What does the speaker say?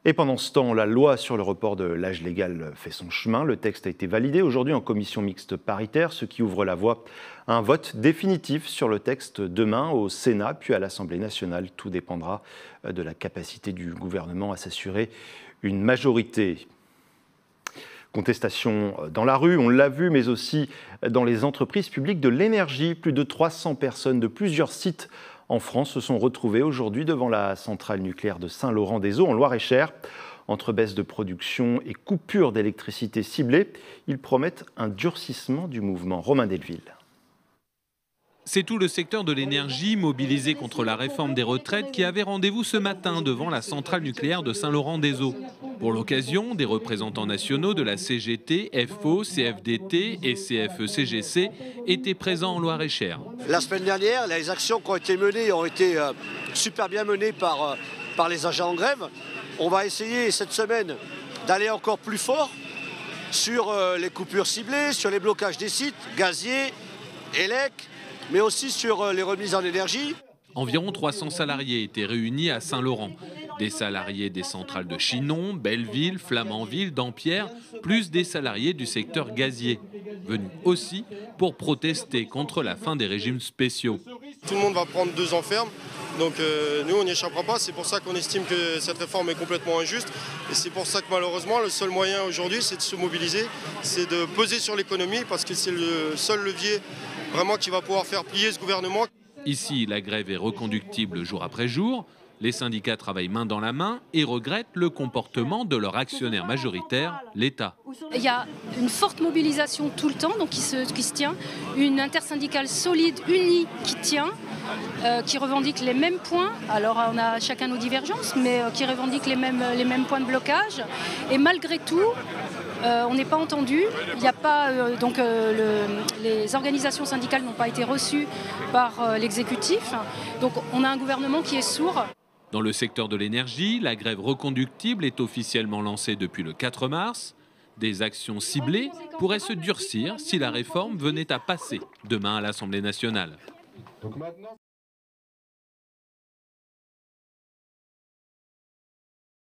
Et pendant ce temps, la loi sur le report de l'âge légal fait son chemin. Le texte a été validé aujourd'hui en commission mixte paritaire, ce qui ouvre la voie à un vote définitif sur le texte demain au Sénat, puis à l'Assemblée nationale. Tout dépendra de la capacité du gouvernement à s'assurer une majorité. Contestation dans la rue, on l'a vu, mais aussi dans les entreprises publiques de l'énergie. Plus de 300 personnes de plusieurs sites en France se sont retrouvées aujourd'hui devant la centrale nucléaire de Saint-Laurent-des-Eaux en Loir-et-Cher. Entre baisse de production et coupure d'électricité ciblée, ils promettent un durcissement du mouvement. Romain Delville. C'est tout le secteur de l'énergie mobilisé contre la réforme des retraites qui avait rendez-vous ce matin devant la centrale nucléaire de Saint-Laurent-des-Eaux. Pour l'occasion, des représentants nationaux de la CGT, FO, CFDT et CFE-CGC étaient présents en Loir-et-Cher. La semaine dernière, les actions qui ont été menées ont été super bien menées par les agents en grève. On va essayer cette semaine d'aller encore plus fort sur les coupures ciblées, sur les blocages des sites gaziers, élec, mais aussi sur les remises en énergie. Environ 300 salariés étaient réunis à Saint-Laurent. Des salariés des centrales de Chinon, Belleville, Flamanville, Dampierre, plus des salariés du secteur gazier, venus aussi pour protester contre la fin des régimes spéciaux. Tout le monde va prendre 2 ans ferme, donc nous on n'y échappera pas. C'est pour ça qu'on estime que cette réforme est complètement injuste. Et c'est pour ça que malheureusement le seul moyen aujourd'hui c'est de se mobiliser, c'est de peser sur l'économie parce que c'est le seul levier vraiment qui va pouvoir faire plier ce gouvernement. Ici, la grève est reconductible jour après jour. Les syndicats travaillent main dans la main et regrettent le comportement de leur actionnaire majoritaire, l'État. Il y a une forte mobilisation tout le temps, donc qui se tient, une intersyndicale solide, unie, qui tient, qui revendique les mêmes points. Alors on a chacun nos divergences, mais qui revendique les mêmes points de blocage. Et malgré tout, on n'est pas entendu. Il n'y a pas les organisations syndicales n'ont pas été reçues par l'exécutif. Donc on a un gouvernement qui est sourd. Dans le secteur de l'énergie, la grève reconductible est officiellement lancée depuis le 4 mars. Des actions ciblées pourraient se durcir si la réforme venait à passer demain à l'Assemblée nationale.